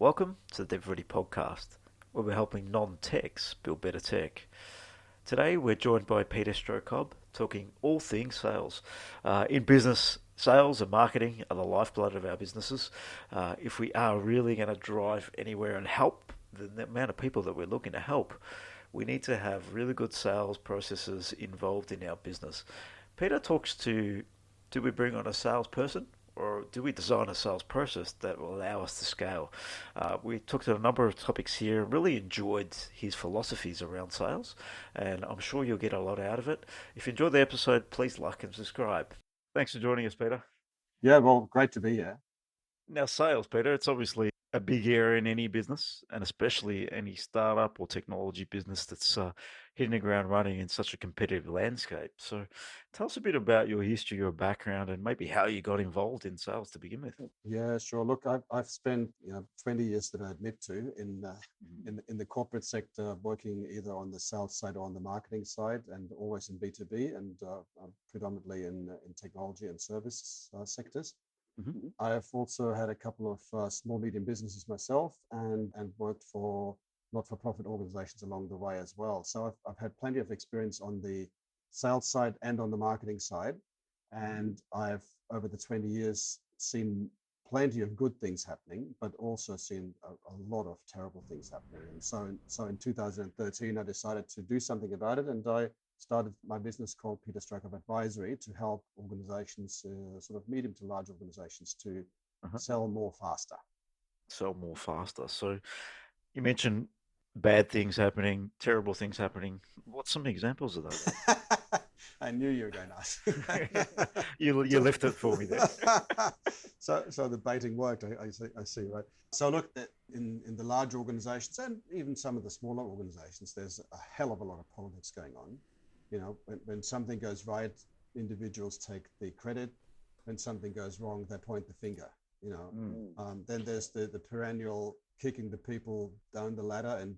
Welcome to the DevReady Podcast, where we're helping non-techs build better tech. Today we're joined by Peter Strohkorb, talking all things sales. In business, sales and marketing are the lifeblood of our businesses. If we are really going to drive anywhere and help the amount of people that we're looking to help, we need to have really good sales processes involved in our business. Peter talks to, do we bring on a salesperson? Or do we design a sales process that will allow us to scale? We talked about a number of topics here, really enjoyed his philosophies around sales, and I'm sure you'll get a lot out of it. If you enjoyed the episode, please like and subscribe. Thanks for joining us, Peter. Yeah, well, great to be here. Now, sales, Peter, it's obviously a big area in any business, and especially any startup or technology business that's hitting the ground running in such a competitive landscape. So tell us a bit about your history, your background, and maybe how you got involved in sales to begin with. Yeah, sure. Look, I've spent 20 years that I admit to in the corporate sector, working either on the sales side or on the marketing side, and always in B2B and predominantly in technology and service sectors. Mm-hmm. I have also had a couple of small, medium businesses myself and worked for not-for-profit organizations along the way as well. So I've had plenty of experience on the sales side and on the marketing side. And I've, over the 20 years, seen plenty of good things happening, but also seen a lot of terrible things happening. And so in 2013, I decided to do something about it. And I started my business called Peter Strohkorb Advisory to help organizations, sort of medium to large organizations, to sell more faster. Sell more faster. So you mentioned bad things happening, terrible things happening. What's some examples of those? I knew you were going to ask. You left it for me there. So the baiting worked. I see, right? So look, in the large organizations and even some of the smaller organizations, there's a hell of a lot of politics going on. You know, when something goes right, individuals take the credit. When something goes wrong, they point the finger. Then there's the perennial kicking the people down the ladder and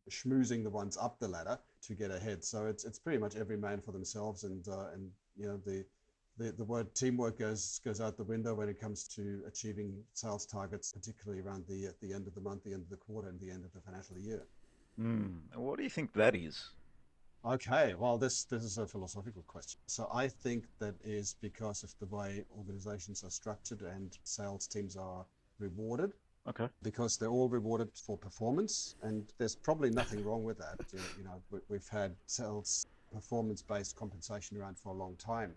schmoozing the ones up the ladder to get ahead. So it's pretty much every man for themselves, and the word teamwork goes out the window when it comes to achieving sales targets, particularly around the end of the month, the end of the quarter, and the end of the financial year. What do you think that is? Okay, well, this is a philosophical question. So I think that is because of the way organizations are structured and sales teams are rewarded. Okay. Because they're all rewarded for performance, and there's probably nothing wrong with that. We've had sales performance-based compensation around for a long time.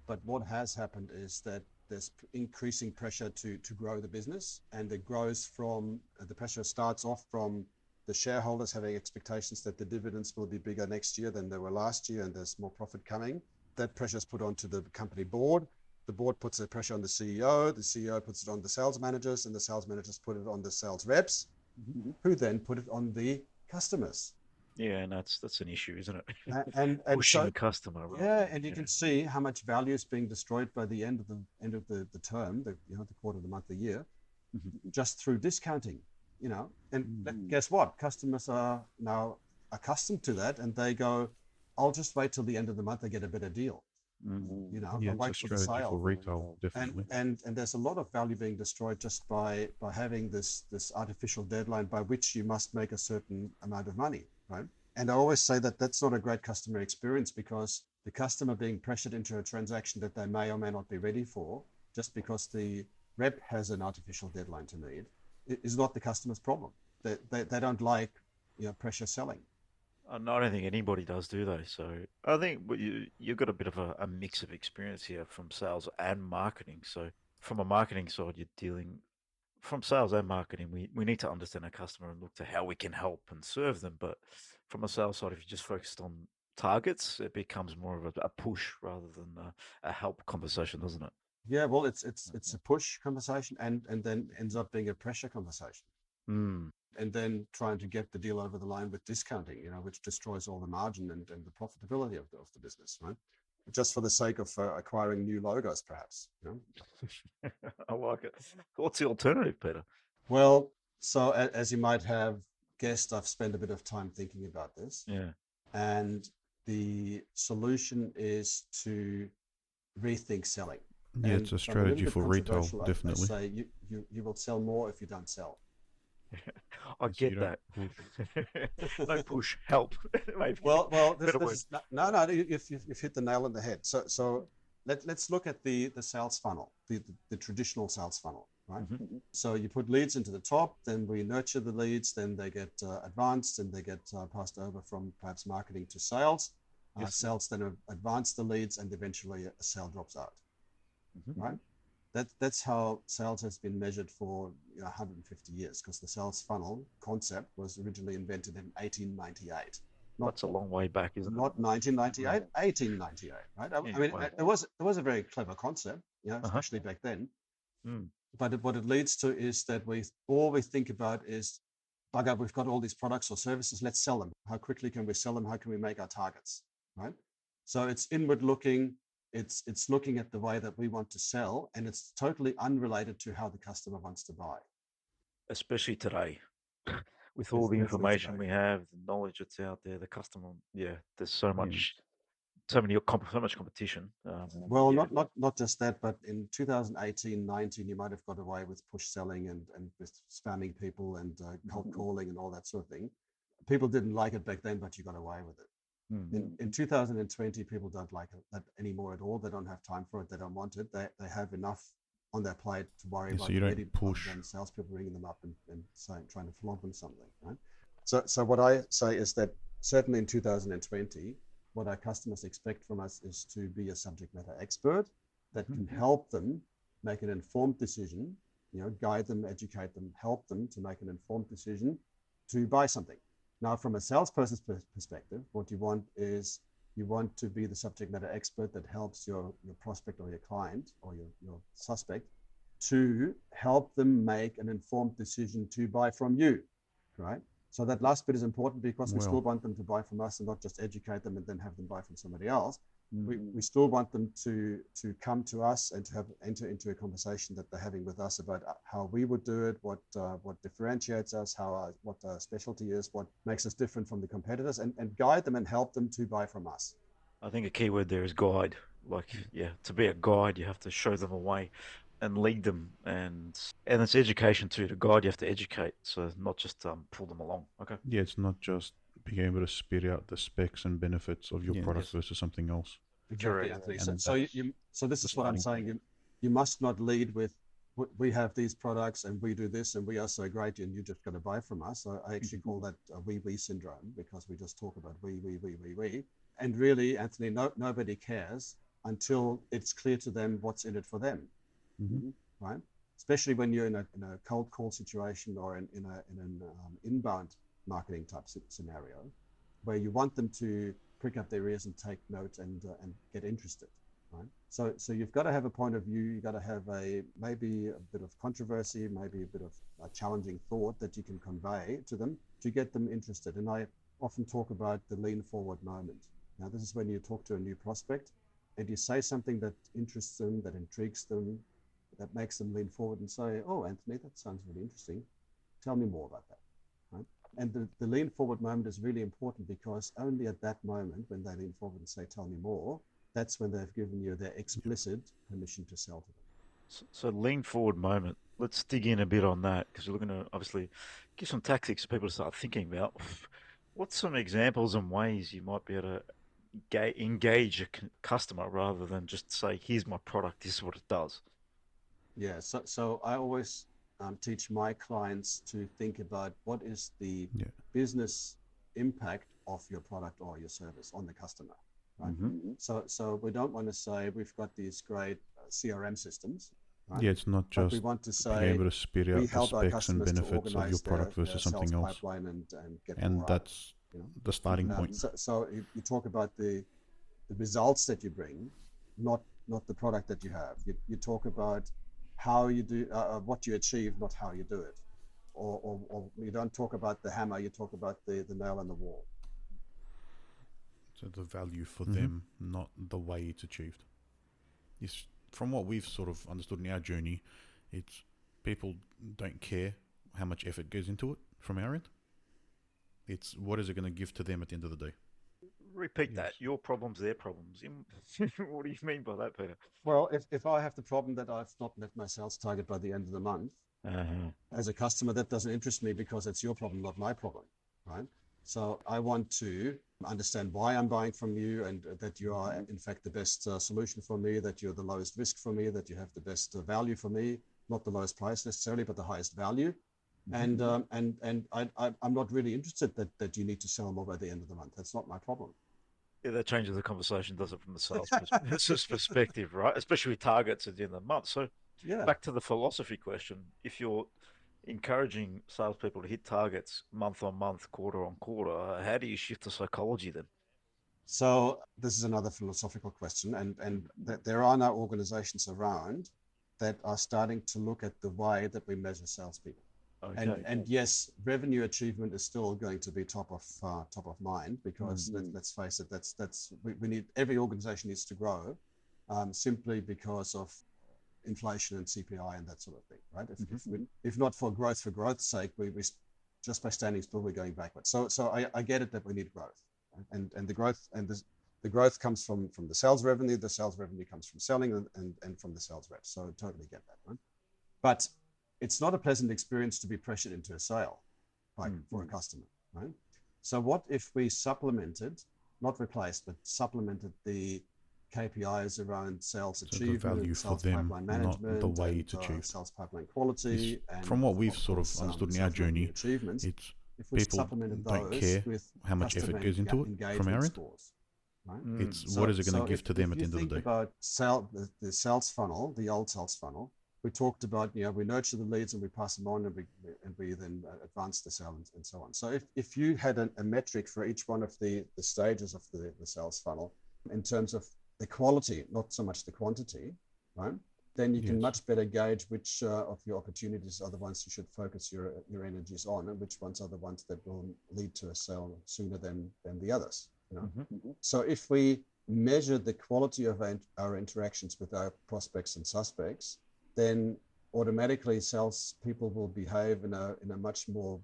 But what has happened is that there's increasing pressure to grow the business, and it grows from the pressure starts off from the shareholders having expectations that the dividends will be bigger next year than they were last year, and there's more profit coming. That pressure is put onto the company board. The board puts the pressure on the CEO puts it on the sales managers, and the sales managers put it on the sales reps, who then put it on the customers. Yeah, and that's an issue, isn't it? And pushing so, the customer. Right? Yeah, and you can see how much value is being destroyed by the end of the term, the quarter, the month, the year, just through discounting. And guess what? Customers are now accustomed to that, and they go, "I'll just wait till the end of the month. I get a better deal." I'll wait for the sale. For retail, definitely. And there's a lot of value being destroyed just by having this artificial deadline by which you must make a certain amount of money, right? And I always say that that's not a great customer experience, because the customer being pressured into a transaction that they may or may not be ready for, just because the rep has an artificial deadline to meet, is not the customer's problem. They don't like pressure selling. I don't think anybody does, do they? So I think you've got a bit of a mix of experience here from sales and marketing. So from a marketing side, you're dealing from sales and marketing. We need to understand our customer and look to how we can help and serve them. But from a sales side, if you just focused on targets, it becomes more of a push rather than a help conversation, doesn't it? Yeah, well, it's a push conversation and then ends up being a pressure conversation. And then trying to get the deal over the line with discounting, which destroys all the margin and the profitability of the business, right? Just for the sake of acquiring new logos, perhaps. I like it. What's the alternative, Peter? Well, so as you might have guessed, I've spent a bit of time thinking about this. Yeah. And the solution is to rethink selling. Yeah, it's a strategy for retail, definitely. I say you will sell more if you don't sell. I So get you don't that. push. No push, help. Maybe Well, better this word. is no. You've hit the nail on the head. So let's look at the sales funnel, the traditional sales funnel, right? Mm-hmm. So you put leads into the top, then we nurture the leads, then they get advanced, and they get passed over from perhaps marketing to sales. Yes. Sales then advance the leads, and eventually a sale drops out, Mm-hmm. right? That's how sales has been measured for 150 years, because the sales funnel concept was originally invented in 1898. That's a long way back, isn't it? Not 1998, 1898, right? I mean, Wow. it was a very clever concept, especially back then. Mm. But what it leads to is that all we think about is, bugger, we've got all these products or services, let's sell them. How quickly can we sell them? How can we make our targets, right? So it's inward looking. It's looking at the way that we want to sell, and it's totally unrelated to how the customer wants to buy. Especially today, with all the Especially information today. we have, the knowledge that's out there, the customer, there's so Yeah. much, so much competition. Well, not just that, but in 2018, 19, you might have got away with push selling and with spamming people and cold calling and all that sort of thing. People didn't like it back then, but you got away with it. In 2020, people don't like that anymore at all. They don't have time for it. They don't want it. They have enough on their plate to worry about. So you don't push. Than salespeople ringing them up and saying, trying to flog them something, right? So what I say is that certainly in 2020, what our customers expect from us is to be a subject matter expert that can help them make an informed decision, guide them, educate them, help them to make an informed decision to buy something. Now, from a salesperson's perspective, what you want is you want to be the subject matter expert that helps your prospect or your client or your suspect to help them make an informed decision to buy from you, right? So that last bit is important because we still want them to buy from us and not just educate them and then have them buy from somebody else. We still want them to come to us and to enter into a conversation that they're having with us about how we would do it, what differentiates us, what our specialty is, what makes us different from the competitors, and guide them and help them to buy from us. I think a key word there is guide. To be a guide, you have to show them a way and lead them, and it's education too. To guide, you have to educate, so not just pull them along. Okay. Yeah, it's not just being able to spit out the specs and benefits of your product versus something else. Exactly, Anthony. So this is what I'm saying. You must not lead with, we have these products and we do this and we are so great and you just got to buy from us. I actually call that a we syndrome, because we just talk about we. And really, Anthony, nobody cares until it's clear to them what's in it for them, right? Especially when you're in a cold call situation or in an inbound marketing type scenario, where you want them to prick up their ears and take note and get interested, right? So you've got to have a point of view. You've got to have maybe a bit of controversy, maybe a bit of a challenging thought that you can convey to them to get them interested. And I often talk about the lean forward moment. Now, this is when you talk to a new prospect and you say something that interests them, that intrigues them, that makes them lean forward and say, oh, Anthony, that sounds really interesting. Tell me more about that, right? And the lean forward moment is really important, because only at that moment, when they lean forward and say, tell me more, that's when they've given you their explicit permission to sell to them. So lean forward moment. Let's dig in a bit on that, because we're looking to obviously give some tactics for people to start thinking about. What's some examples and ways you might be able to engage a customer rather than just say, here's my product, this is what it does? Yeah, so I always teach my clients to think about what is the business impact of your product or your service on the customer, right? So we don't want to say we've got these great CRM systems, right? Yeah, it's not just we want to say being able to spit out the specs and benefits of your product versus something else. And that's the starting point. So you talk about the results that you bring, not the product that you have. You talk about how you do what you achieve, not how you do it, or you don't talk about the hammer, you talk about the nail in the wall. So the value for them, not the way it's achieved. Yes, from what we've sort of understood in our journey, it's people don't care how much effort goes into it from our end. It's what is it going to give to them at the end of the day. Repeat that. Your problems, their problems. What do you mean by that, Peter? Well, if I have the problem that I've not met my sales target by the end of the month, As a customer, that doesn't interest me because it's your problem, not my problem, right? So I want to understand why I'm buying from you, and that you are in fact the best solution for me, that you're the lowest risk for me, that you have the best value for me, not the lowest price necessarily, but the highest value. And I'm not really interested that you need to sell more by the end of the month. That's not my problem. Yeah, that changes the conversation, does it, from the sales perspective, right? Especially with targets at the end of the month. So Yeah. back to the philosophy question. If you're encouraging salespeople to hit targets month on month, quarter on quarter, how do you shift the psychology then? So this is another philosophical question, and there are now organizations around that are starting to look at the way that we measure salespeople. Okay. And yes, revenue achievement is still going to be top of mind, because let's face it, we need, every organization needs to grow, simply because of inflation and CPI and that sort of thing, right? If not for growth's sake, we just by standing still, we're going backwards. So I get it that we need growth, right? And the growth comes from the sales revenue. The sales revenue comes from selling and from the sales reps. So I totally get that, right? But it's not a pleasant experience to be pressured into a sale for a customer, right? So what if we supplemented, not replaced, but supplemented the KPIs around sales achievement, the value for sales them, pipeline not management, the way and it's achieved. sales pipeline quality, and from what we've of sort of course, understood in our sales revenue journey, achievements. it's If we people supplemented don't those care with how much customer effort goes into it from engagement our end. scores, right? It's what is it going to give to them at the end of the day. If you think about the sales funnel, the old sales funnel, we talked about, we nurture the leads and we pass them on, and we then advance the sale and so on. So if you had a metric for each one of the stages of the sales funnel in terms of the quality, not so much the quantity, right? Then you can much better gauge which of your opportunities are the ones you should focus your energies on, and which ones are the ones that will lead to a sale sooner than the others. So if we measure the quality of our interactions with our prospects and suspects, then automatically salespeople will behave in a much more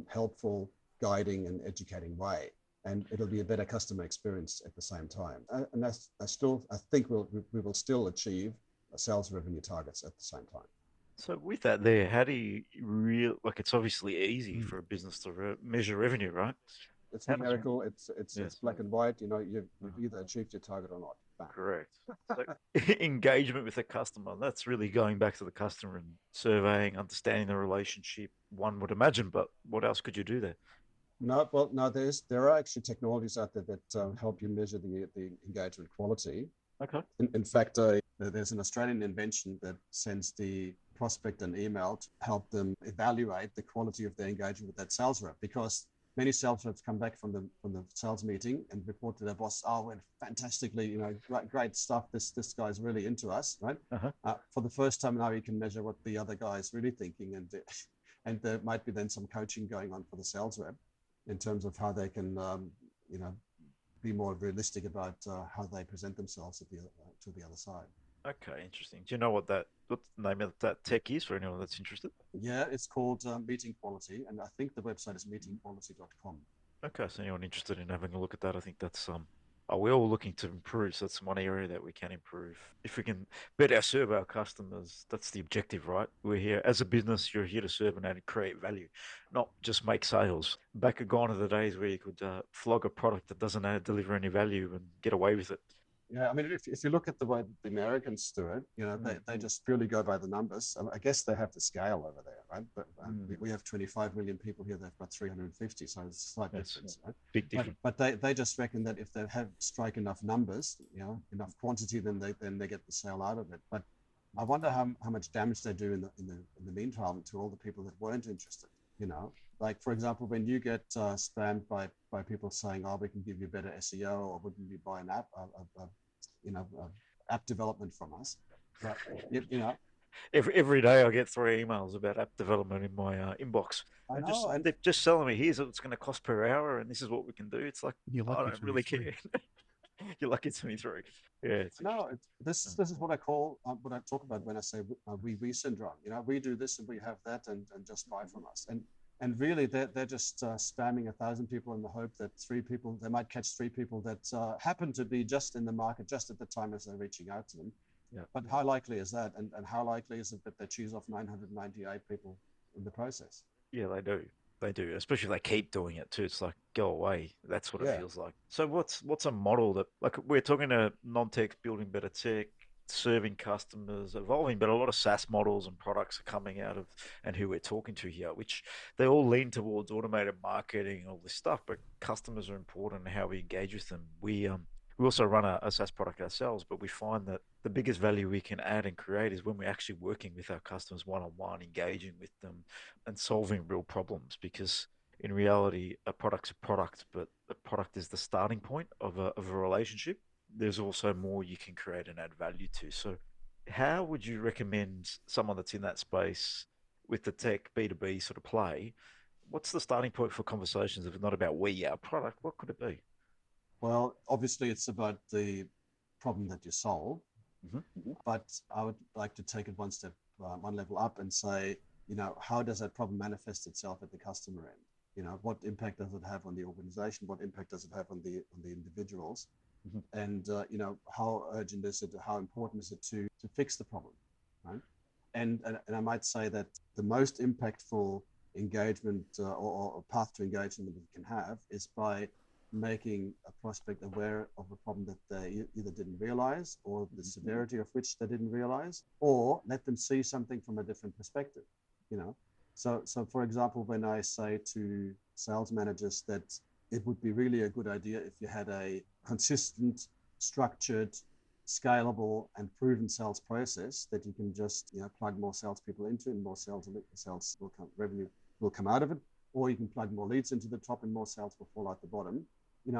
helpful, guiding, and educating way, and it'll be a better customer experience at the same time. And I think we will still achieve sales revenue targets at the same time. So with that there, how do you it's obviously easy for a business to measure revenue, right? It's numerical. It's black and white. You've either achieved your target or not. Bang. Correct. So engagement with the customer, that's really going back to the customer and surveying, understanding the relationship, one would imagine, but what else could you do there? No, there are actually technologies out there that help you measure the engagement quality. Okay. In fact, there's an Australian invention that sends the prospect an email to help them evaluate the quality of their engagement with that sales rep, because many sales reps come back from the sales meeting and report to their boss, "Oh, went fantastically, great stuff. This guy's really into us," right? For the first time now, you can measure what the other guy is really thinking, and there might be then some coaching going on for the sales rep in terms of how they can, be more realistic about how they present themselves to the other side. Okay, interesting. Do you know what the name of that tech is for anyone that's interested? Yeah, it's called Meeting Quality, and I think the website is meetingquality.com. Okay, so anyone interested in having a look at that, I think that's we're all looking to improve, so that's one area that we can improve. If we can better serve our customers, that's the objective, right? We're here as a business, you're here to serve and create value, not just make sales. Back gone are the days where you could flog a product that doesn't deliver any value and get away with it. Yeah, I mean, if you look at the way the Americans do it, they just purely go by the numbers. I guess they have the scale over there, right? But we have 25 million people here. They've got 350, so it's a slight difference, right? Big difference. But they just reckon that if they strike enough numbers, enough quantity, then they get the sale out of it. But I wonder how much damage they do in the meantime to all the people that weren't interested. Like, for example, when you get spammed by people saying, "Oh, we can give you better SEO," or "Wouldn't you buy an app, app development from us?" But, Every day I get 3 emails about app development in my inbox. They're just telling me, here's what it's going to cost per hour, and this is what we can do. It's like, I don't really care. You're lucky it's 23. Yeah. This is what I talk about when I say we syndrome. We do this and we have that, and just buy from us. And really, they're just spamming 1,000 people in the hope that they might catch 3 people that happen to be just in the market just at the time as they're reaching out to them. Yeah. But how likely is that? And how likely is it that they choose off 998 people in the process? Yeah, they do. They do, especially if they keep doing it too. It's like, go away. That's what it Yeah. feels like. So what's a model that, like, we're talking to non-techs building better tech, serving customers, evolving, but a lot of SaaS models and products are coming out of, and who we're talking to here, which they all lean towards automated marketing and all this stuff, but customers are important and how we engage with them. We also run a SaaS product ourselves, but we find that the biggest value we can add and create is when we're actually working with our customers one-on-one, engaging with them and solving real problems. Because in reality, a product's a product, but a product is the starting point of a relationship. There's also more you can create and add value to. So, how would you recommend someone that's in that space with the tech B2B sort of play? What's the starting point for conversations if it's not about we, our product? What could it be? Well, obviously, it's about the problem that you solve. Mm-hmm. But I would like to take it one step, one level up and say, how does that problem manifest itself at the customer end? What impact does it have on the organization? What impact does it have on the individuals? Mm-hmm. And how urgent is it? How important is it to fix the problem, right? And I might say that the most impactful engagement or path to engagement that we can have is by making a prospect aware of a problem that they either didn't realize or the severity of which they didn't realize, or let them see something from a different perspective. So for example, when I say to sales managers that it would be really a good idea if you had a consistent, structured, scalable, and proven sales process that you can just plug more salespeople into, and more sales will come, revenue will come out of it, or you can plug more leads into the top, and more sales will fall out the bottom.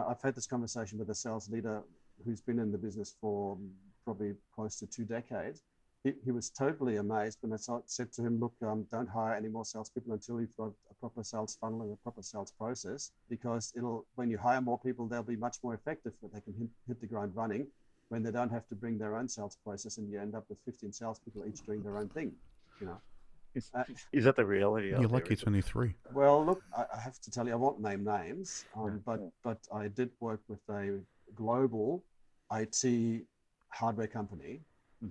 I've had this conversation with a sales leader who's been in the business for probably close to 2 decades. He was totally amazed when I said to him, look, don't hire any more salespeople until you've got a proper sales funnel and a proper sales process, because when you hire more people, they'll be much more effective, but they can hit the ground running when they don't have to bring their own sales process, and you end up with 15 salespeople each doing their own thing. Is that the reality You're out there? lucky it's only 3. Well, look, I have to tell you, I won't name names, but I did work with a global IT hardware company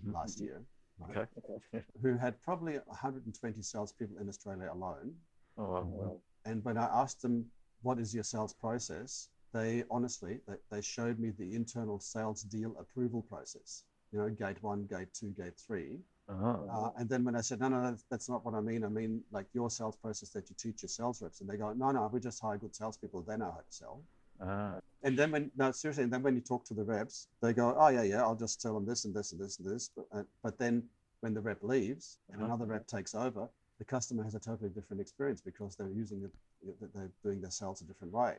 last year, right, Okay. who had probably 120 salespeople in Australia alone. Oh, wow. And when I asked them, what is your sales process? They honestly, they showed me the internal sales deal approval process, gate 1, gate 2, gate 3. And then when I said, no, that's not what I mean. I mean, like your sales process that you teach your sales reps. And they go, no, we just hire good salespeople. They know how to sell. And then seriously, and then when you talk to the reps, they go, oh, yeah, I'll just tell them this and this and this and this. But then when the rep leaves and another rep takes over, the customer has a totally different experience because they're using it, they're doing their sales a different way,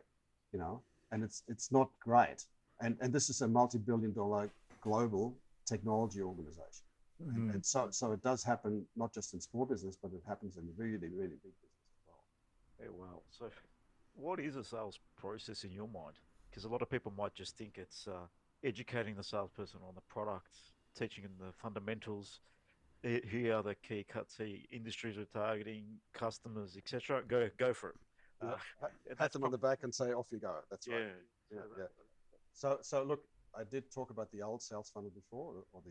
and it's not great. And this is a multi-billion-dollar global technology organization. And so it does happen not just in small business, but it happens in really, really big business as well. Yeah, wow. So, what is a sales process in your mind? Because a lot of people might just think it's educating the salesperson on the product, teaching them the fundamentals. Here are the key cuts, industries we're targeting, customers, etc. Go for it. Pat them on the back and say, off you go. That's right. Yeah. So look, I did talk about the old sales funnel before, or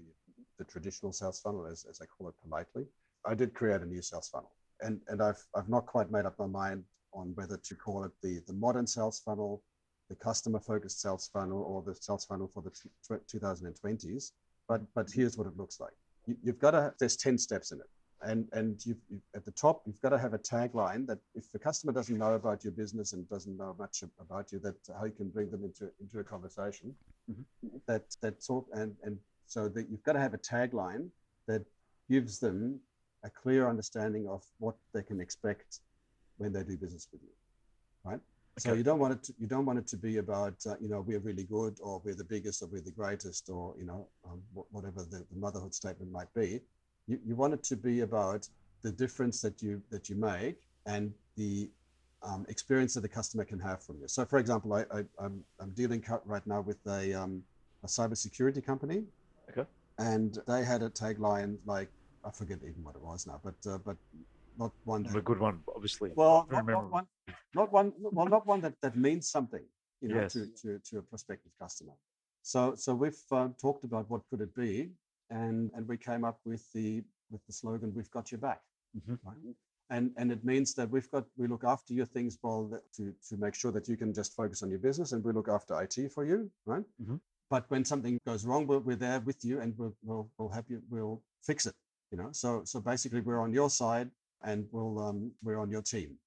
the traditional sales funnel, as I call it politely. I did create a new sales funnel, and I've not quite made up my mind on whether to call it the modern sales funnel, the customer focused sales funnel, or the sales funnel for the 2020s. But here's what it looks like. You've got to. There's 10 steps in it. And you at the top, you've got to have a tagline that if the customer doesn't know about your business and doesn't know much about you, that how you can bring them into a conversation. And so that you've got to have a tagline that gives them a clear understanding of what they can expect when they do business with you, right? Okay. So you don't want it to be about we're really good, or we're the biggest, or we're the greatest, or whatever the motherhood statement might be. You want it to be about the difference that you make and the experience that the customer can have from you. So, for example, I'm dealing right now with a cybersecurity company, Okay. and they had a tagline like, I forget even what it was now, but not one. A good one, obviously. Well, not one that means something, Yes. to a prospective customer. So we've talked about what could it be. and we came up with the slogan, "We've got your back." Mm-hmm. Right? And it means that we look after your things, to make sure that you can just focus on your business, and we look after IT for you, right? Mm-hmm. But when something goes wrong, we're there with you, and we'll help you. We'll fix it. So basically, we're on your side, and we're on your team.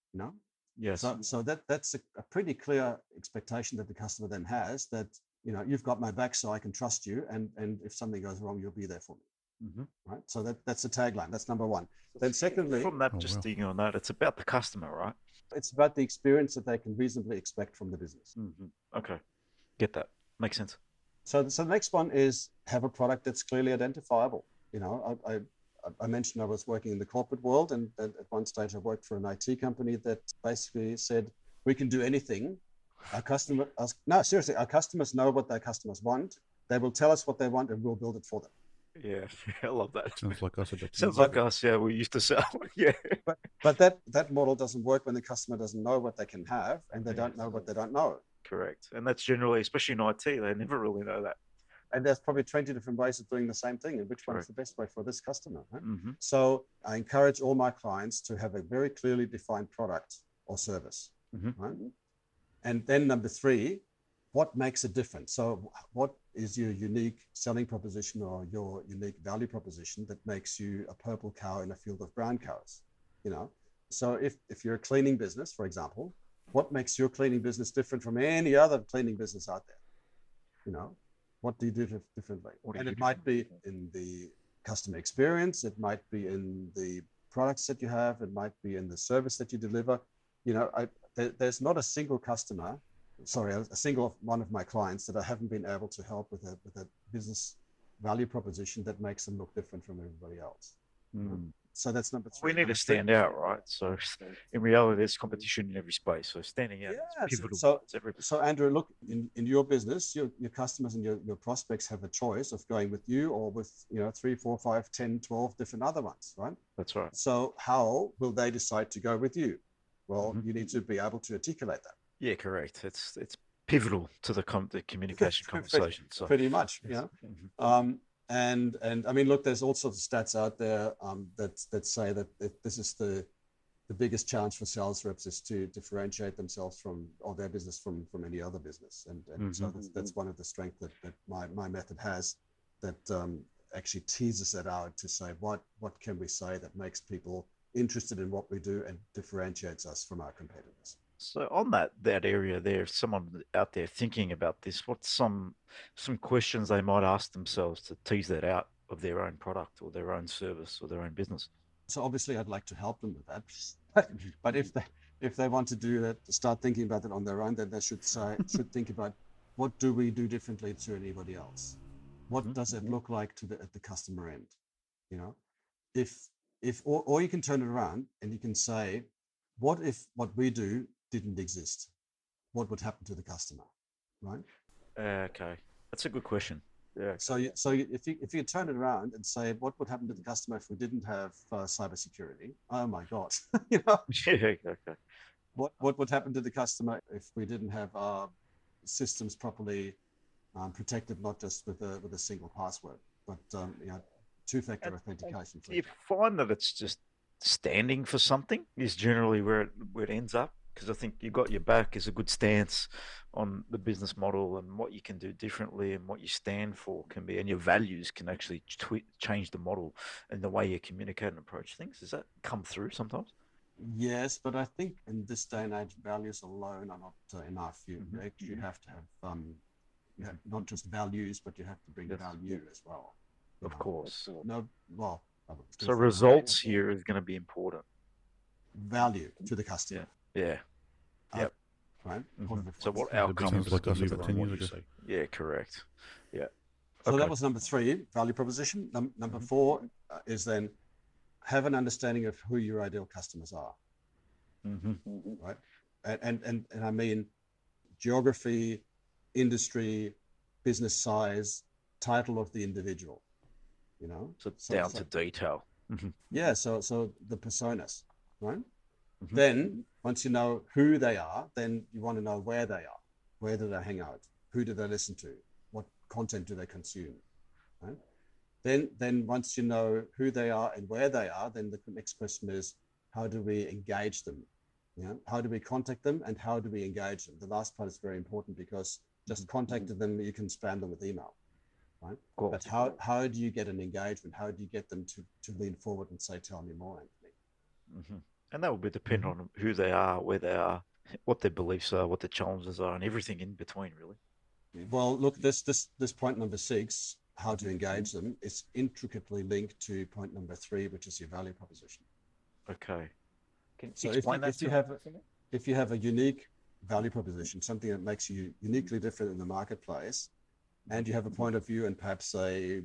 Yes. So that's a pretty clear expectation that the customer then has, that you've got my back, so I can trust you, and if something goes wrong, you'll be there for me. Mm-hmm. Right. So that's the tagline. That's number one. Then secondly, from that, just thinking on that, it's about the customer, right? it's about the experience that they can reasonably expect from the business. Mm-hmm. Okay, get that. Makes sense. So the next one is have a product that's clearly identifiable. I mentioned I was working in the corporate world, and at one stage I worked for an IT company that basically said, we can do anything. Our customers know what their customers want. They will tell us what they want, and we'll build it for them. Yeah, I love that. Sounds like us. Sounds like us. Yeah, we used to sell. Yeah. But that model doesn't work when the customer doesn't know what they can have, and they don't know what they don't know. Correct. And that's generally, especially in IT, they never really know that. And there's probably 20 different ways of doing the same thing, and which one is the best way for this customer. Right? Mm-hmm. So I encourage all my clients to have a very clearly defined product or service. Mm-hmm. Right? And then number 3, what makes a difference? So what is your unique selling proposition or your unique value proposition that makes you a purple cow in a field of brown cows? So if you're a cleaning business, for example, what makes your cleaning business different from any other cleaning business out there? What do you do differently? And it might be in the customer experience. It might be in the products that you have. It might be in the service that you deliver. There's not a single a single one of my clients that I haven't been able to help with a business value proposition that makes them look different from everybody else. Mm. So that's number 3. We need to stand out, right? So in reality, there's competition in every space. So standing out is pivotal. So Andrew, look, in your business, your customers and your prospects have a choice of going with you or with 3, 4, 5, 10, 12 different other ones, right? That's right. So how will they decide to go with you? Well, you need to be able to articulate that. Yeah, correct. It's pivotal to the communication conversation. So pretty much, Mm-hmm. And I mean, look, there's all sorts of stats out there that say that this is the biggest challenge for sales reps is to differentiate themselves or their business from any other business. And mm-hmm. So that's one of the strengths that my method has, that actually teases it out to say, what can we say that makes people interested in what we do and differentiates us from our competitors. So on that area there, someone out there thinking about this, what's some questions they might ask themselves to tease that out of their own product or their own service or their own business? So obviously I'd like to help them with that. But if they want to do that, start thinking about it on their own, then they should think about, what do we do differently to anybody else? What mm-hmm. does it look like at the customer end? Or you can turn it around and you can say, what if what we do didn't exist? What would happen to the customer, right? Okay, that's a good question. Yeah. So if you turn it around and say, what would happen to the customer if we didn't have cybersecurity? Oh my God, Yeah. Okay. What would happen to the customer if we didn't have our systems properly protected, not just with a single password, but two-factor authentication? Do you find that it's just standing for something is generally where it ends up? Because I think you got your back is a good stance on the business model and what you can do differently and what you stand for can be, and your values can actually change the model and the way you communicate and approach things. Does that come through sometimes? Yes, but I think in this day and age, values alone are not enough. You mm-hmm. actually have to have you have not just values, but you have to bring value as well. Of course. So results here is going to be important. Value to the customer. Yeah. Yep. Right. Mm-hmm. So what outcomes like us over 10 years ago? Yeah, correct. Yeah. So that was number 3, value proposition. Number mm-hmm. 4 is then have an understanding of who your ideal customers are. Mm-hmm. Right. And I mean geography, industry, business size, title of the individual. So down to detail. Mm-hmm. Yeah. So the personas, right? Mm-hmm. Then once you know who they are, then you want to know where they are. Where do they hang out? Who do they listen to? What content do they consume? Right? Then once you know who they are and where they are, then the next question is, how do we engage them? How do we contact them and how do we engage them? The last part is very important because just contacting them, you can spam them with email, right? Cool. But how do you get an engagement? How do you get them to lean forward and say, tell me more, Anthony? And that will be dependent on who they are, where they are, what their beliefs are, what their challenges are, and everything in between, really. Well, look, this point number 6, how to engage them, is intricately linked to point number 3, which is your value proposition. Okay. Can So you explain that to me? If you have a unique value proposition, something that makes you uniquely different in the marketplace, and you have a point of view and perhaps a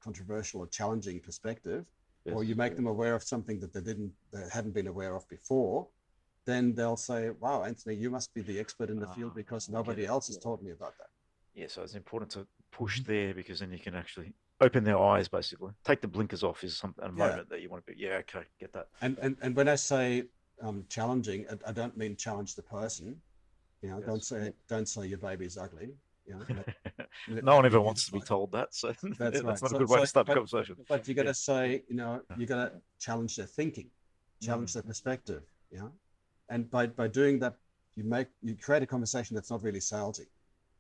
controversial or challenging perspective, or you make them aware of something that they hadn't been aware of before, then they'll say, wow, Anthony, you must be the expert in the field because nobody else has told me about that. Yeah, so it's important to push there because then you can actually open their eyes, basically. Take the blinkers off is a moment that you want to be, okay, get that. And when I say challenging, I don't mean challenge the person. Don't say your baby's ugly. No one ever wants to be told that, so that's not a good way to start the conversation. But you got to say, you got to challenge their thinking, challenge their perspective. And by doing that, you create a conversation that's not really salesy.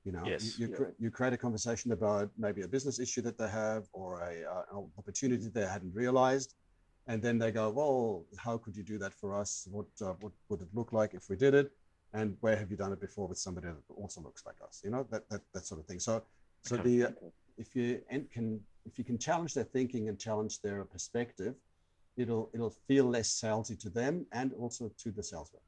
You create a conversation about maybe a business issue that they have or an opportunity they hadn't realized, and then they go, well, how could you do that for us? What would it look like if we did it? And where have you done it before with somebody that also looks like us? That sort of thing. So if you can challenge their thinking and challenge their perspective, it'll feel less salesy to them and also to the salesman.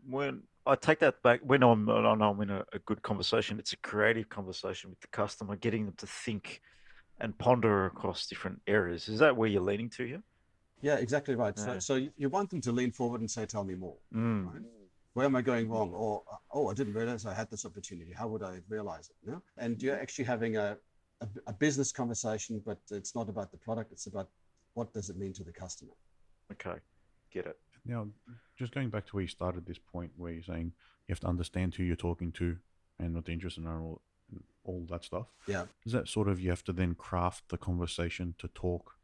When I take that back, when I'm in a good conversation, it's a creative conversation with the customer, getting them to think and ponder across different areas. Is that where you're leaning to here? Yeah, exactly right. Yeah. So you want them to lean forward and say, tell me more. Right? Where am I going wrong? Or, I didn't realize I had this opportunity. How would I realize it? And you're actually having a business conversation, but it's not about the product. It's about what does it mean to the customer. Okay, get it. Now, just going back to where you started this point, where you're saying you have to understand who you're talking to and what the interests are, all that stuff. Yeah. Is that sort of you have to then craft the conversation to talk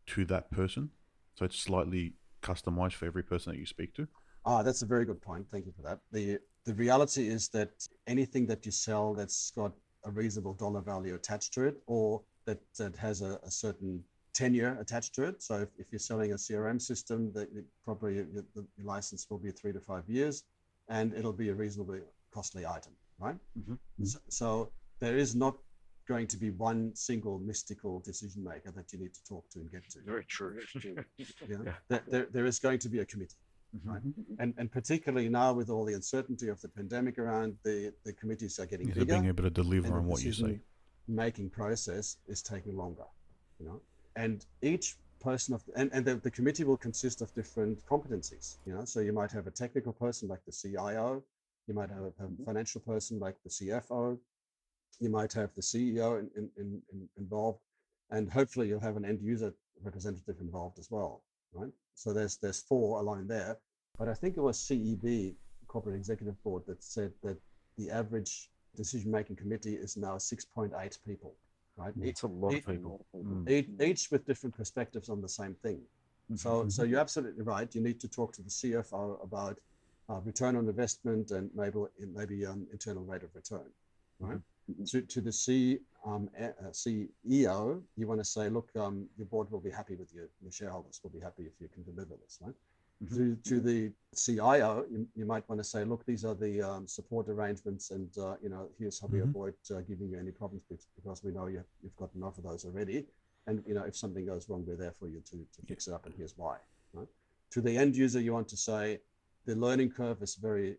to that person? So it's slightly customized for every person that you speak to? That's a very good point. Thank you for that. The reality is that anything that you sell that's got a reasonable dollar value attached to it, or that has a certain tenure attached to it. So if you're selling a CRM system, that probably your license will be 3 to 5 years, and it'll be a reasonably costly item, right? So there is not going to be one single mystical decision maker that you need to talk to and get to. Very true. There is going to be a committee. Right? And particularly now with all the uncertainty of the pandemic around, the committees are getting bigger. Being able to deliver on what you say. Making process is taking longer, and each person the committee will consist of different competencies, so you might have a technical person like the CIO, you might have a financial person like the CFO, you might have the CEO involved, and hopefully you'll have an end user representative involved as well, right? So there's 4 aligned there, but I think it was CEB, Corporate Executive Board, that said that the average decision-making committee is now 6.8 people, right? It's a lot of people. Each with different perspectives on the same thing. So you're absolutely right. You need to talk to the CFO about return on investment and maybe internal rate of return, right? To the CEO, you want to say, look, your board will be happy with you, your shareholders will be happy if you can deliver this, right? To the CIO, you might want to say, look, these are the support arrangements, and here's how we avoid giving you any problems because we know you've got enough of those already, and if something goes wrong, we're there for you to fix it up, and here's why. Right? To the end user, you want to say the learning curve is very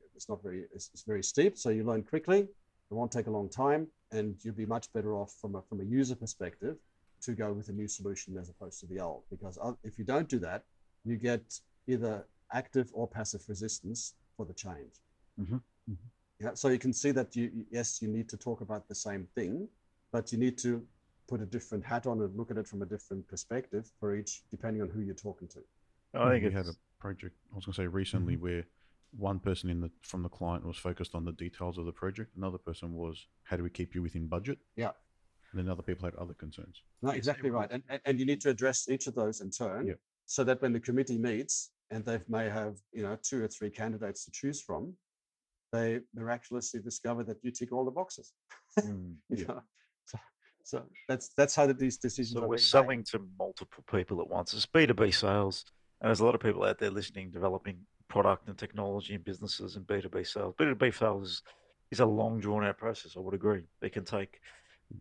steep, so you learn quickly. It won't take a long time, and you'll be much better off from a user perspective to go with a new solution as opposed to the old. Because if you don't do that, you get either active or passive resistance for the change. Yeah, so you can see that you need to talk about the same thing, but you need to put a different hat on and look at it from a different perspective for each, depending on who you're talking to. I think we had a project, I was going to say recently, where one person from the client was focused on the details of the project. Another person was, how do we keep you within budget? Yeah. And then other people had other concerns. No, exactly right. And you need to address each of those in turn, so that when the committee meets and they may have 2 or 3 candidates to choose from, they miraculously discover that you tick all the boxes. So that's how these decisions So are we're being selling made. to multiple people at once. It's B2B sales, and there's a lot of people out there listening, developing product and technology and businesses in B2B sales. B2B sales is a long, drawn-out process, I would agree. It can take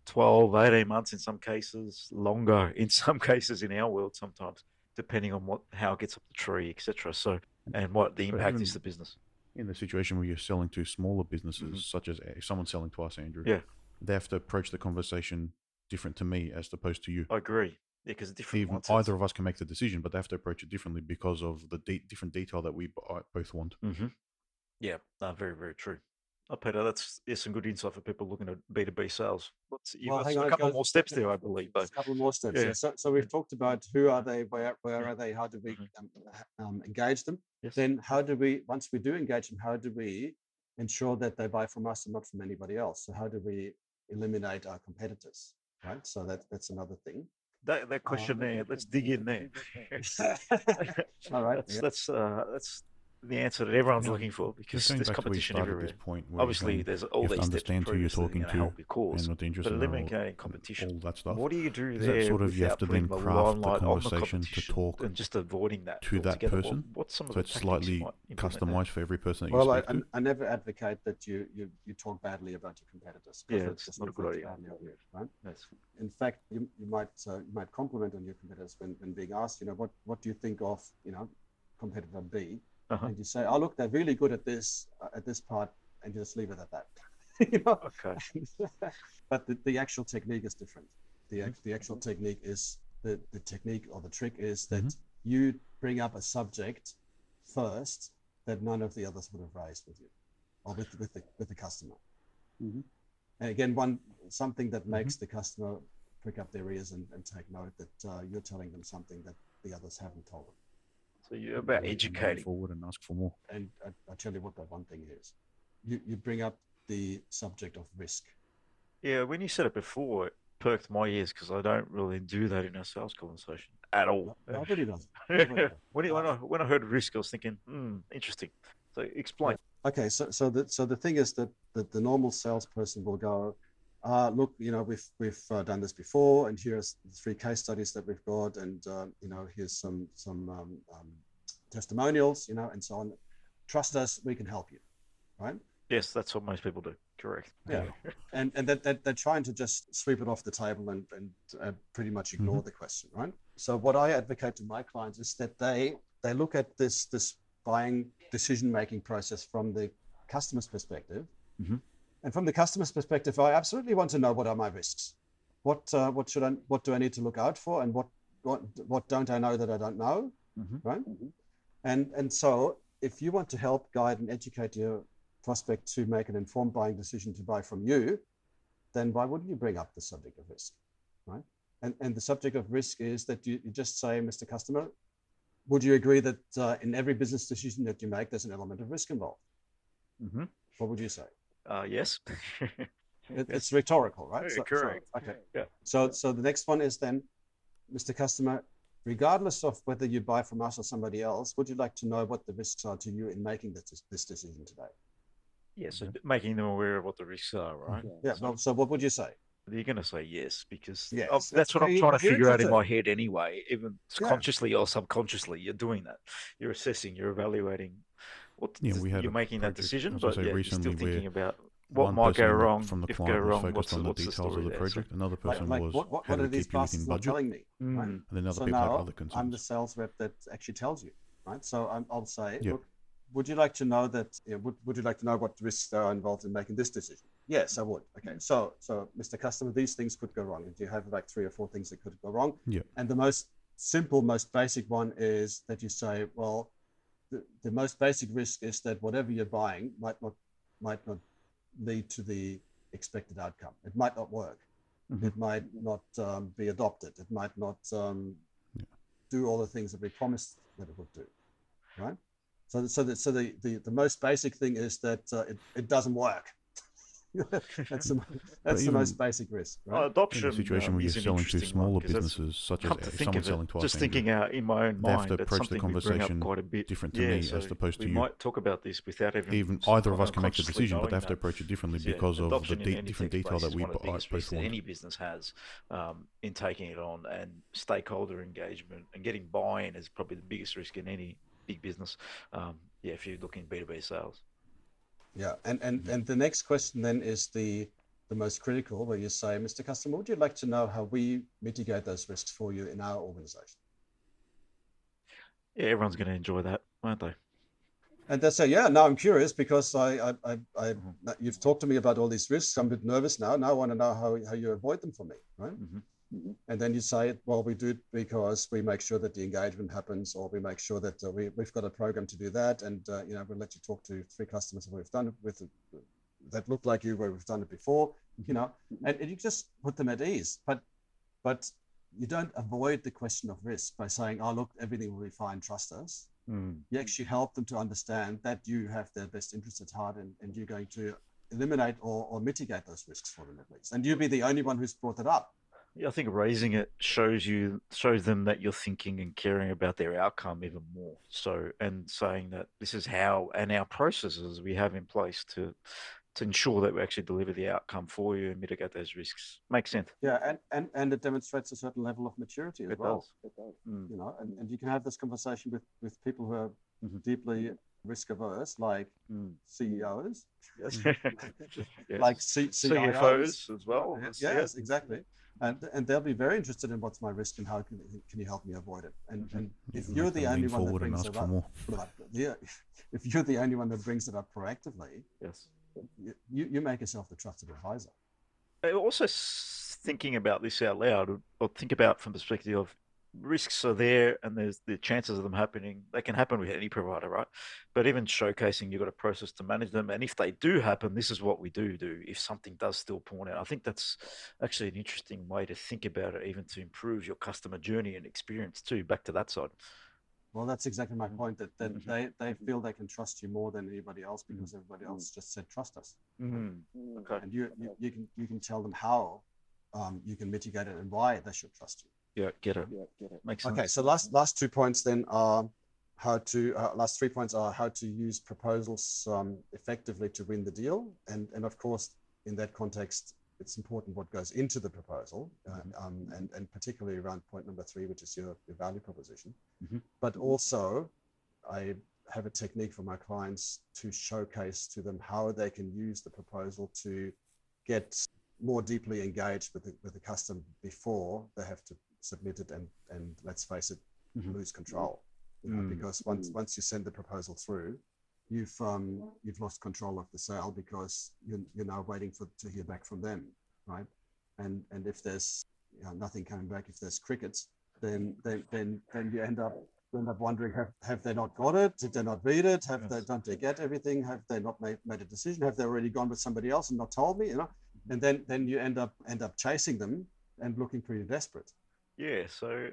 12, 18 months in some cases, longer in some cases in our world sometimes, depending on how it gets up the tree, etc. So, and what the But impact even is to business. in the situation where you're selling to smaller businesses, such as if someone's selling to us, Andrew, Yeah, they have to approach the conversation different to me as opposed to you. I agree. Yeah, because different Even mindsets. either of us can make the decision, but they have to approach it differently because of the different detail that we both want. Yeah, very, very true. Oh, Peter, that's some good insight for people looking at B2B sales. You've Well, got hang on, a couple more steps there, I believe. There's a couple more steps. Yeah. Yeah. So we've talked about who are they, where are they, how do we engage them? Yes. Then how do we, once we do engage them, how do we ensure that they buy from us and not from anybody else? So how do we eliminate our competitors? Right. So that's another thing. That question there, let's dig in there. All right. That's the answer that everyone's looking for, because Going there's back to where you competition started everywhere. this point where Obviously, there's all you have these to steps understand who you're previously talking to to help your cause, and what the interest but are, eliminating competition, all that stuff. what do you do Is there that sort of you have without to putting then the craft the limelight on the conversation to competition talk and just avoiding that to that altogether? person? What's some of So the it's tactics you slightly might implement there? customized for every person that you Well, speak to. I never advocate that you talk badly about your competitors. Yeah, it's not a good idea. Right? Yes. In fact, you might compliment on your competitors when being asked, what do you think of, competitor B? And you say, oh, look, they're really good at this part, and you just leave it at that. Okay. But the actual technique is different. The actual technique is the technique, or the trick is that you bring up a subject first that none of the others would have raised with you, or with the customer. And again, something that makes the customer prick up their ears and take note that you're telling them something that the others haven't told them. So you're about educating. Forward and ask for more. And I tell you what that one thing is. You bring up the subject of risk. Yeah, when you said it before, it perked my ears, because I don't really do that in a sales conversation at all. Nobody does. When I heard risk, I was thinking, interesting. So explain. Okay, so the thing is that the normal salesperson will go, look, we've done this before, and here's the 3 case studies that we've got, and here's some testimonials, and so on. Trust us, we can help you, right? Yes, that's what most people do. Correct. Yeah, and that they're trying to just sweep it off the table and pretty much ignore the question, right? So what I advocate to my clients is that they look at this buying decision-making process from the customer's perspective. And from the customer's perspective, I absolutely want to know, what are my risks? What do I need to look out for, and what don't I know that I don't know, right? And so if you want to help guide and educate your prospect to make an informed buying decision to buy from you, then why wouldn't you bring up the subject of risk, right? And the subject of risk is that you just say, Mr. Customer, would you agree that in every business decision that you make, there's an element of risk involved? What would you say? Yes. It's rhetorical, right? Yeah, correct. Okay. Yeah. So the next one is then, Mr. Customer, regardless of whether you buy from us or somebody else, would you like to know what the risks are to you in making this decision today? Yes, so making them aware of what the risks are, right? Yeah. So what would you say? You're going to say yes, because Yes, that's what I'm trying to figure out in my head anyway. Even consciously or subconsciously, you're doing that. You're assessing, you're evaluating. You're making that decision, but you're still thinking about what might go wrong. From the if client go wrong, was focused on the details of the project. Another person was what are these bastards not telling me? Right? And then other so people had now other concerns. I'm the sales rep that actually tells you, right? So I'll say, Yeah. look, would you like to know that? Would you like to know what risks are involved in making this decision? Yes, I would. Okay, so Mr. Customer, these things could go wrong. And you have like 3 or 4 things that could go wrong. Yeah. And the most simple, most basic one is that you say, well, the most basic risk is that whatever you're buying might not lead to the expected outcome. It might not work. It might not be adopted. It might not do all the things that we promised that it would do, right? So the most basic thing is that it doesn't work. that's the, But the even most basic risk, right? Adoption in a situation where you're is an selling to interesting one, smaller 'cause that's, businesses, such as come to if think someone's of it, selling to us, just Andrew, thinking out in my own they have to mind, that's approach the something we bring up conversation quite a bit. different to Yeah, me so as opposed to we you. might talk about this without Even either of us can make the consciously decision, but they knowing have to that. approach it differently Yeah, because of the adoption in any different tech detail space that is we one of the biggest both risks that want. any business has in taking it on, and stakeholder engagement and getting buy-in is probably the biggest risk in any big business. If you're looking B2B sales. Yeah, and the next question then is the most critical, where you say, Mr. Customer, would you like to know how we mitigate those risks for you in our organization? Yeah, everyone's going to enjoy that, won't they? And they say, yeah, now I'm curious because you've talked to me about all these risks. I'm a bit nervous now. Now I want to know how you avoid them for me, right? Mm-hmm. And then you say, well, we do it because we make sure that the engagement happens, or we make sure that we've got a program to do that. And, we'll let you talk to 3 customers where we've done it with that look like you, where we've done it before, and you just put them at ease. But you don't avoid the question of risk by saying, oh, look, everything will be fine, trust us. You actually help them to understand that you have their best interests at heart, and you're going to eliminate or mitigate those risks for them at least. And you'll be the only one who's brought it up. Yeah, I think raising it shows them that you're thinking and caring about their outcome even more. So, and saying that this is how, and our processes we have in place to ensure that we actually deliver the outcome for you and mitigate those risks. Makes sense. Yeah, and it demonstrates a certain level of maturity as well. It does. And you can have this conversation with people who are deeply risk averse, like CEOs, yes. like CFOs as well. Yes, exactly. And they'll be very interested in what's my risk and how can you help me avoid it. And if you're the only one that brings it up, if you're the only one that brings it up proactively, yes, you make yourself the trusted advisor. Also, thinking about this out loud, or think about from the perspective of risks are there, and there's the chances of them happening. They can happen with any provider, right? But even showcasing, you've got a process to manage them, and if they do happen, this is what we do. If something does still point out, I think that's actually an interesting way to think about it, even to improve your customer journey and experience too. Back to that side. Well, that's exactly my point, that they feel they can trust you more than anybody else because everybody else just said, trust us. Okay. And you can tell them how you can mitigate it and why they should trust you. Yeah, get it. Makes sense. Okay, so last 2 points then are last 3 points are how to use proposals effectively to win the deal. And of course, in that context, it's important what goes into the proposal, and particularly around point number 3, which is your value proposition. But also, I have a technique for my clients to showcase to them how they can use the proposal to get more deeply engaged with the customer before they have to submit it and let's face it, lose control. Because once you send the proposal through, you've lost control of the sale because you're now waiting to hear back from them, right? And if there's nothing coming back, if there's crickets, then you end up wondering, have they not got it? Did they not read it? Don't they get everything? Have they not made a decision? Have they already gone with somebody else and not told me? And then you end up chasing them and looking pretty desperate. Yeah, so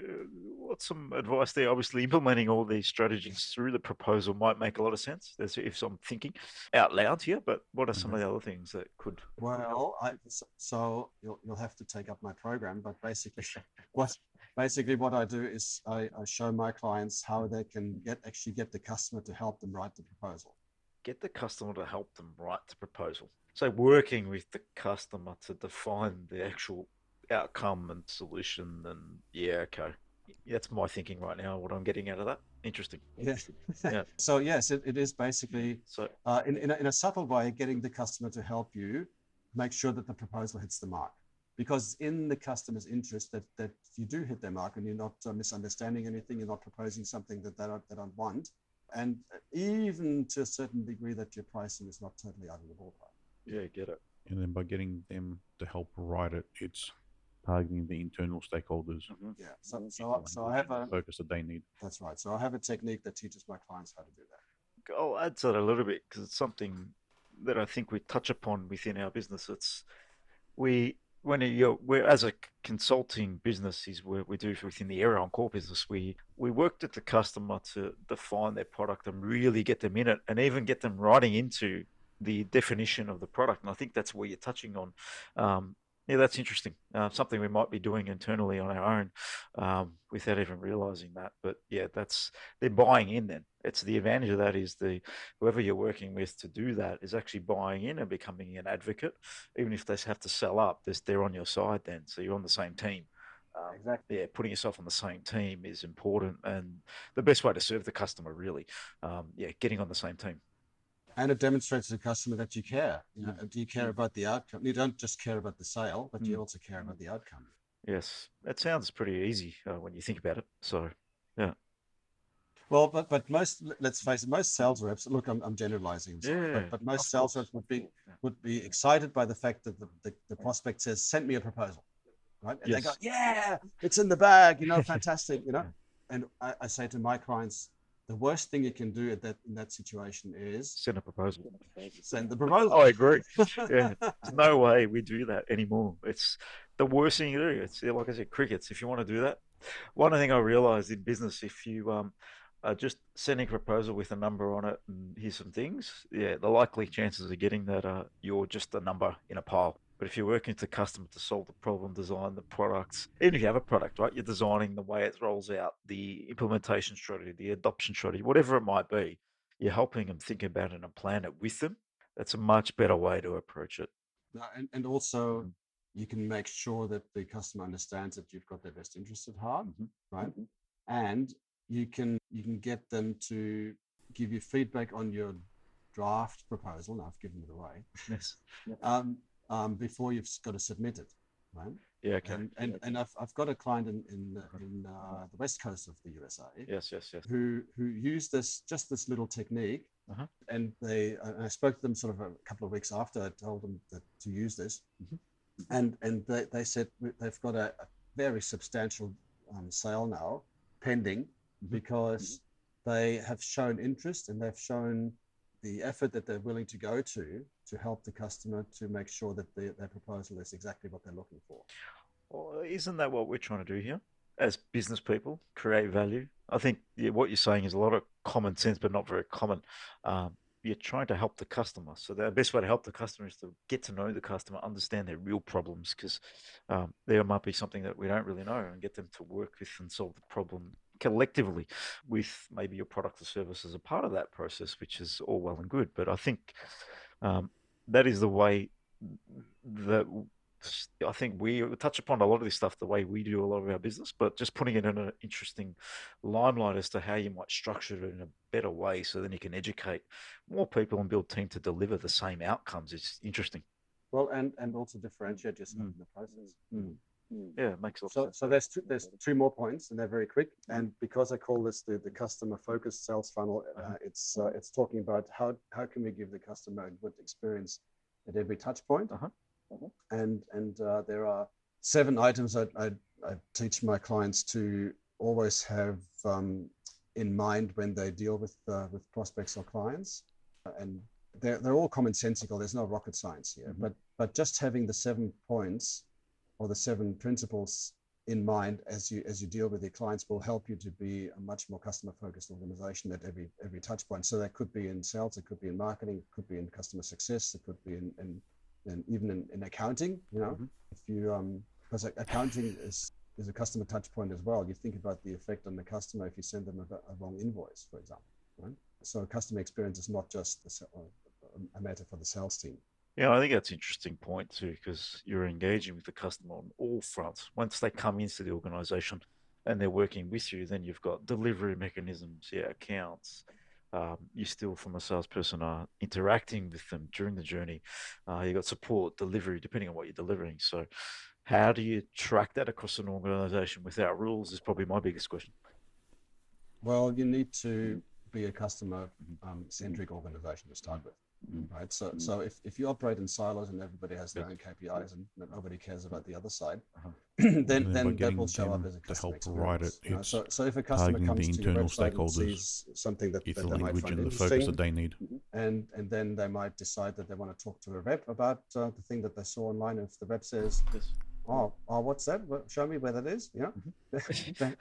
what's some advice there? Obviously, implementing all these strategies through the proposal might make a lot of sense. That's if I'm thinking out loud here, but what are some of the other things that could? Well, so you'll have to take up my program, but basically what I do is I show my clients how they can get the customer to help them write the proposal. Get the customer to help them write the proposal. So working with the customer to define the actual outcome and solution, and okay, that's my thinking right now, what I'm getting out of that. Interesting. Yeah. So yes, it is basically in a subtle way getting the customer to help you make sure that the proposal hits the mark, because in the customer's interest that you do hit their mark and you're not misunderstanding anything, you're not proposing something that they don't want, and even to a certain degree that your pricing is not totally out of the ballpark. Yeah, get it. And then by getting them to help write it, it's targeting the internal stakeholders. Yeah. So I have a focus that they need. That's right. So I have a technique that teaches my clients how to do that. I'll add to that a little bit because it's something that I think we touch upon within our business. It's we're as a consulting business is where we do within the area on core business. We worked with the customer to define their product and really get them in it, and even get them writing into the definition of the product. And I think that's where you're touching on. Yeah, that's interesting. Something we might be doing internally on our own without even realizing that. But yeah, they're buying in then. It's the advantage of that is whoever you're working with to do that is actually buying in and becoming an advocate. Even if they have to sell up, they're on your side then. So you're on the same team. Exactly. Yeah, putting yourself on the same team is important and the best way to serve the customer, really. Getting on the same team. And it demonstrates to the customer that you care. Do you care about the outcome? You don't just care about the sale, but you also care about the outcome. Yes, that sounds pretty easy when you think about it. So, yeah. Well, but let's face it, most sales reps. Look, I'm generalizing, but most sales reps would be excited by the fact that the prospect says, "Send me a proposal," right? And they go, "Yeah, it's in the bag, fantastic, And I say to my clients, the worst thing you can do in that situation is send a proposal. Send the proposal. I agree. Yeah, there's no way we do that anymore. It's the worst thing you do. It's like I said, crickets. If you want to do that, one thing I realized in business, if you are just sending a proposal with a number on it and here's some things, yeah, the likely chances of getting that are you're just a number in a pile. But if you're working with the customer to solve the problem, design the products, even if you have a product, right, you're designing the way it rolls out, the implementation strategy, the adoption strategy, whatever it might be, you're helping them think about it and plan it with them. That's a much better way to approach it. And also, you can make sure that the customer understands that you've got their best interest at heart, right? And you can get them to give you feedback on your draft proposal. Now I've given it away. Yes. Before you've got to submit it, right? Yeah. Okay. And I've got a client in the west coast of the USA. Yes. Who used this little technique, and I spoke to them sort of a couple of weeks after I told them to use this, and they said they've got a very substantial sale now pending because they have shown interest and they've shown the effort that they're willing to go to help the customer to make sure that their proposal is exactly what they're looking for. Well, isn't that what we're trying to do here as business people? Create value. I think what you're saying is a lot of common sense, but not very common. You're trying to help the customer. So the best way to help the customer is to get to know the customer, understand their real problems, because there might be something that we don't really know, and get them to work with and solve the problem collectively with maybe your product or service as a part of that process, which is all well and good. But I think that is the way that I think we touch upon a lot of this stuff the way we do a lot of our business, but just putting it in an interesting limelight as to how you might structure it in a better way so then you can educate more people and build team to deliver the same outcomes is interesting. Well, and also differentiate yourself in the process. Yeah, it makes a lot of sense. So there's two more points, and they're very quick. And because I call this the customer focused sales funnel, it's talking about how can we give the customer a good experience at every touch point. And there are 7 items I teach my clients to always have in mind when they deal with prospects or clients, and they're all commonsensical. There's no rocket science here, but just having the 7 points or the 7 principles in mind as you deal with your clients will help you to be a much more customer focused organization at every touch point. So that could be in sales, it could be in marketing, it could be in customer success, it could be in even in accounting, if you because accounting is a customer touch point as well. You think about the effect on the customer if you send them a wrong invoice, for example, right? So customer experience is not just a matter for the sales team. Yeah, I think that's an interesting point too, because you're engaging with the customer on all fronts. Once they come into the organization and they're working with you, then you've got delivery mechanisms, accounts. You still, from a salesperson, are interacting with them during the journey. You've got support, delivery, depending on what you're delivering. So how do you track that across an organization without rules is probably my biggest question. Well, you need to be a customer-centric organization to start with. Right. So if you operate in silos and everybody has their own KPIs and nobody cares about the other side, then that will show up as a customer experience. So if a customer comes to your website and sees something that they might find interesting, the focus that they need, and then they might decide that they want to talk to a rep about the thing that they saw online. If the rep says, "Oh, what's that? Show me where that is," then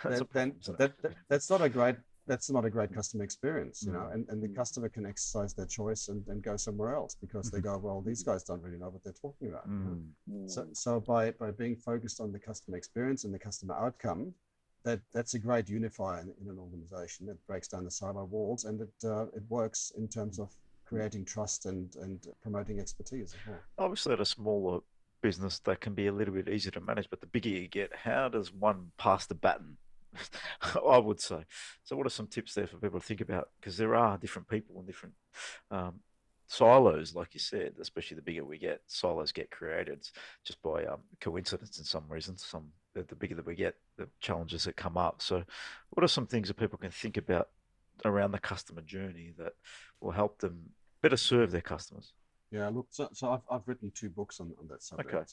that's not a great that's not a great customer experience, and the customer can exercise their choice and go somewhere else because they go, well, these guys don't really know what they're talking about. So by being focused on the customer experience and the customer outcome, that's a great unifier in an organization. It breaks down the silo walls, and it works in terms of creating trust and promoting expertise as well. Obviously, at a smaller business, that can be a little bit easier to manage, but the bigger you get, how does one pass the baton? I would say. So what are some tips there for people to think about? Because there are different people and different silos, like you said, especially the bigger we get, silos get created just by coincidence in some reasons. The bigger that we get, the challenges that come up. So what are some things that people can think about around the customer journey that will help them better serve their customers? Yeah, look, so I've written 2 books on that subject. Okay.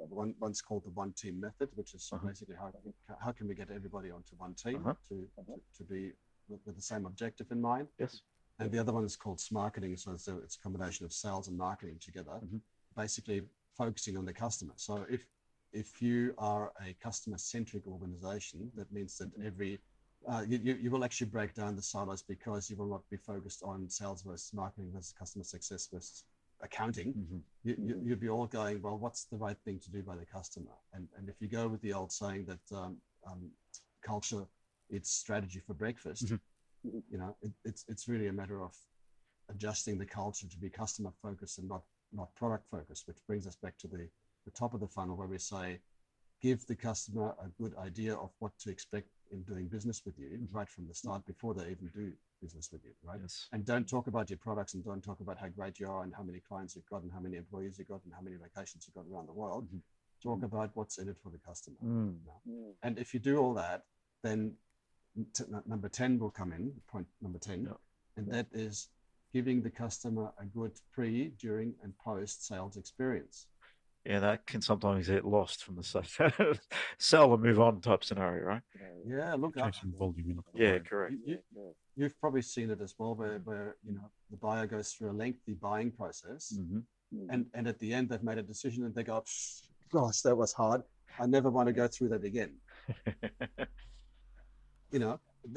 One's called the One Team Method, which is basically how can we get everybody onto one team to be with the same objective in mind. Yes. And the other one is called Smarketing. So it's a combination of sales and marketing together, basically focusing on the customer. So if you are a customer-centric organization, that means that you will actually break down the silos because you will not be focused on sales versus marketing versus customer success versus accounting. You'd be all going, well, what's the right thing to do by the customer? And if you go with the old saying that culture, it's strategy for breakfast, it's really a matter of adjusting the culture to be customer focused and not product focused, which brings us back to the top of the funnel where we say, give the customer a good idea of what to expect in doing business with you right from the start before they even do business with you, right? Yes. And don't talk about your products and don't talk about how great you are and how many clients you've got and how many employees you've got and how many locations you've got around the world. Talk about what's in it for the customer. And if you do all that, then number 10 will come in, point number 10, and that is giving the customer a good pre, during, and post sales experience. Yeah, that can sometimes get lost from the sell and move on type scenario, right? Yeah, look, Chasing volume. Yeah, correct. You've probably seen it as well, where the buyer goes through a lengthy buying process, and at the end they've made a decision and they go, gosh, that was hard. I never want to go through that again.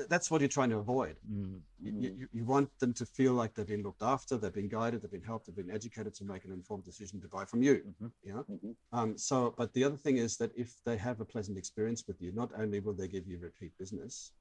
That's what you're trying to avoid. You want them to feel like they've been looked after, they've been guided, they've been helped, they've been educated to make an informed decision to buy from you. But the other thing is that if they have a pleasant experience with you, not only will they give you repeat business,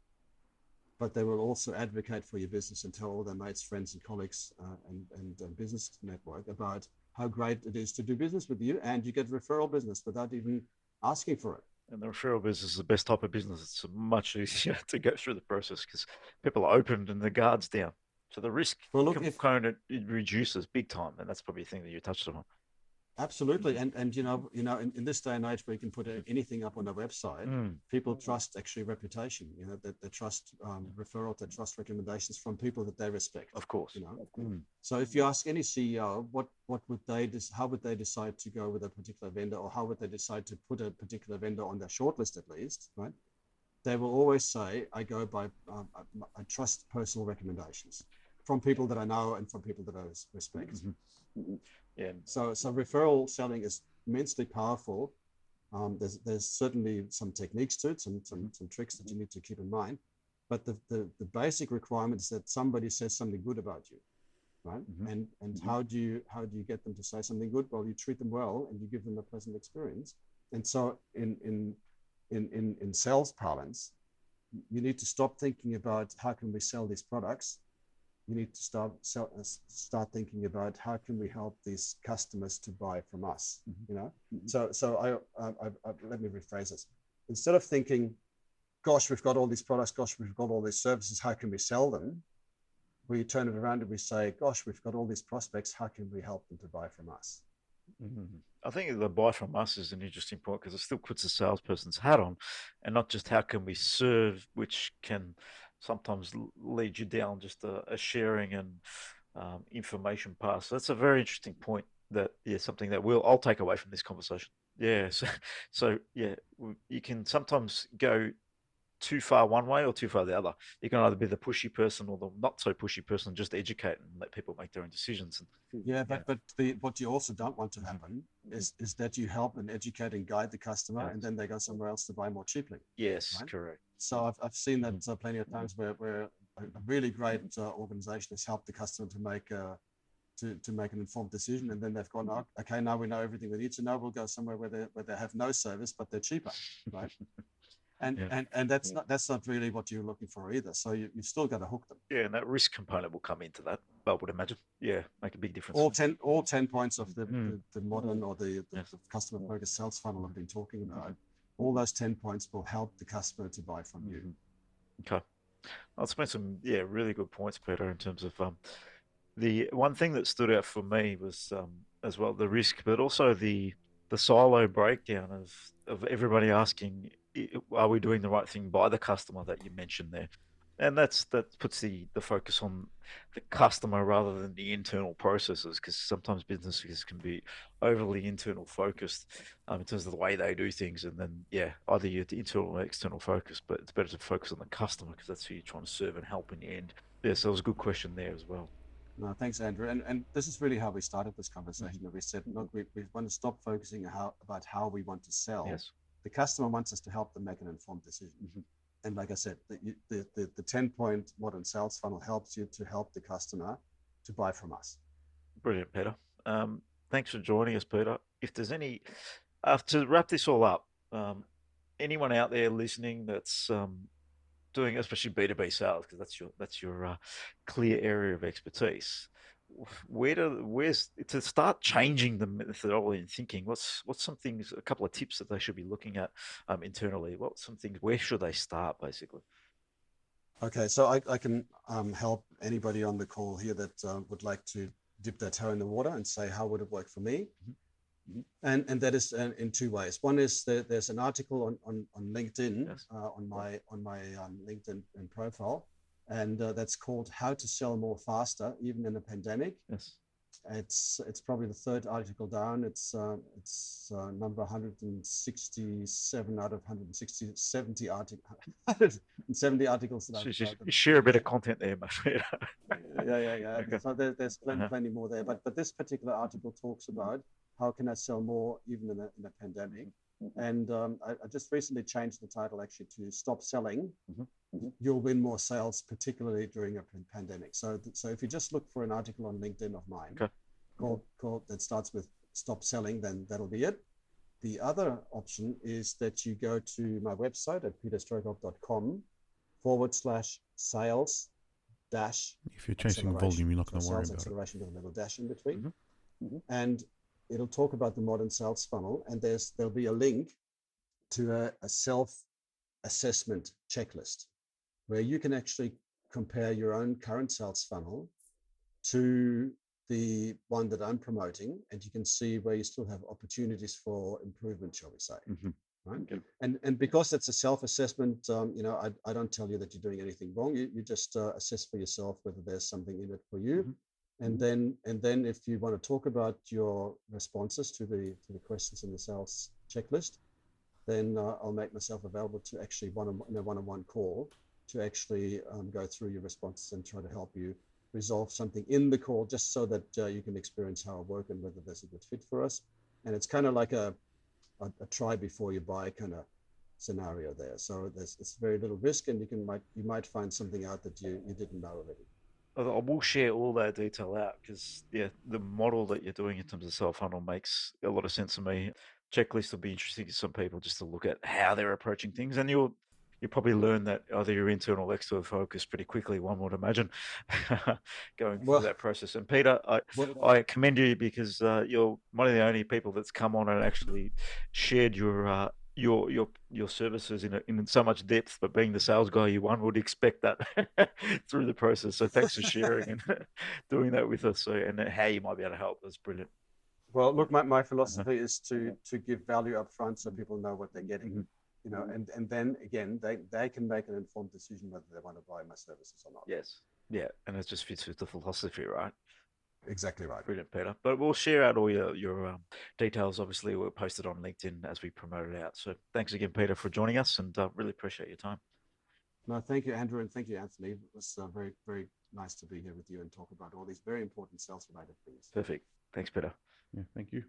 but they will also advocate for your business and tell all their mates, friends, and colleagues and business network about how great it is to do business with you, and you get referral business without even asking for it. And the referral business is the best type of business. It's much easier to go through the process because people are open and the guard's down. So the risk component it reduces big time, and that's probably a thing that you touched on. Absolutely, and in this day and age where you can put anything up on a website, people trust actually reputation. That they trust referral, they trust recommendations from people that they respect. Of course, So if you ask any CEO, how would they decide to go with a particular vendor, or how would they decide to put a particular vendor on their shortlist at least, right? They will always say, I go by I trust personal recommendations from people that I know and from people that I respect. Yeah. So referral selling is immensely powerful. There's certainly some techniques to it, some tricks that you need to keep in mind. But the basic requirement is that somebody says something good about you, right? And how do you get them to say something good? Well, you treat them well and you give them a pleasant experience. And so in sales parlance, you need to stop thinking about how can we sell these products. You need to start thinking about how can we help these customers to buy from us. So let me rephrase this. Instead of thinking, gosh, we've got all these products, gosh, we've got all these services, how can we sell them? We turn it around and we say, gosh, we've got all these prospects, how can we help them to buy from us? I think the buy from us is an interesting point because it still puts a salesperson's hat on, and not just how can we serve, which can sometimes lead you down just a sharing and information pass. So that's a very interesting point. Something that I'll take away from this conversation. Yeah. So you can sometimes go too far one way or too far the other. You can either be the pushy person or the not so pushy person, just educate and let people make their own decisions. But what you also don't want to happen is that you help and educate and guide the customer, and then they go somewhere else to buy more cheaply. Yes, right? Correct. So I've seen that plenty of times where a really great organization has helped the customer to make an informed decision, and then they've gone, oh, okay, now we know everything we need to know. We'll go somewhere where they have no service, but they're cheaper, right? And that's not really what you're looking for either. So you've still got to hook them. Yeah, and that risk component will come into that, I would imagine. Yeah, make a big difference. All 10 points of the modern or the customer focused sales funnel I've been talking about, all those 10 points will help the customer to buy from you. Okay. That's made some really good points, Peter, in terms of the one thing that stood out for me was as well the risk, but also the silo breakdown of everybody asking, are we doing the right thing by the customer that you mentioned there? And that puts the focus on the customer rather than the internal processes, because sometimes businesses can be overly internal focused in terms of the way they do things, and then either you're internal or external focus, but it's better to focus on the customer because that's who you're trying to serve and help in the end. Yeah, so it was a good question there as well. No, thanks, Andrew. And this is really how we started this conversation. We said, look, we want to stop focusing about how we want to sell. Yes. The customer wants us to help them make an informed decision. And like I said, the 10-point modern sales funnel helps you to help the customer to buy from us. Brilliant, Peter. Thanks for joining us, Peter. If there's any, to wrap this all up, anyone out there listening that's doing especially B2B sales, because that's your clear area of expertise, where's to start changing the methodology and thinking? What's some things, a couple of tips that they should be looking at internally? What some things, where should they start basically? Okay, so I can help anybody on the call here that would like to dip their toe in the water and say, how would it work for me? And that is in two ways. One is there's an article on LinkedIn, on my LinkedIn profile, and that's called "How to Sell More Faster Even in a Pandemic." Yes, it's probably the third article down. It's number 167 out of 170 articles that I've you share a bit of content there, my friend. Yeah. Okay. So there's plenty more there, but this particular article talks about how can I sell more even in a pandemic. And I just recently changed the title actually to "Stop Selling. You'll win more sales, particularly during a pandemic." So if you just look for an article on LinkedIn of mine called that starts with "Stop Selling," then that'll be it. The other option is that you go to my website at peterstrohkorb.com/sales dash. If you're chasing volume, you're not going to worry about it. Acceleration with a little dash in between. And it'll talk about the modern sales funnel, and there'll be a link to a self-assessment checklist where you can actually compare your own current sales funnel to the one that I'm promoting, and you can see where you still have opportunities for improvement, shall we say. Right? Okay. And because it's a self-assessment, I don't tell you that you're doing anything wrong. You just assess for yourself whether there's something in it for you. And then if you want to talk about your responses to the questions in the sales checklist, then I'll make myself available to actually one-on-one call to actually go through your responses and try to help you resolve something in the call, just so that you can experience how I work and whether there's a good fit for us. And it's kind of like a try before you buy kind of scenario there. So it's very little risk, and you might find something out that you didn't know already. I will share all that detail out because the model that you're doing in terms of sell funnel makes a lot of sense to me. Checklist will be interesting to some people just to look at how they're approaching things, and you'll probably learn that either you're internal or external focus pretty quickly, one would imagine, going through that process. And Peter, I commend you because you're one of the only people that's come on and actually shared your services in so much depth, but being the sales guy one would expect that through the process. So thanks for sharing and doing that with us. So, and how you might be able to help. That's brilliant. Well, look, my philosophy is to give value up front so people know what they're getting. And then again, they can make an informed decision whether they want to buy my services or not. Yes. Yeah. And it just fits with the philosophy, right? Exactly right. Brilliant, Peter. But we'll share out all your details. Obviously, we'll post it on LinkedIn as we promote it out. So thanks again, Peter, for joining us, and really appreciate your time. No, thank you, Andrew, and thank you, Anthony. It was very, very nice to be here with you and talk about all these very important sales-related things. Perfect. Thanks, Peter. Yeah, thank you.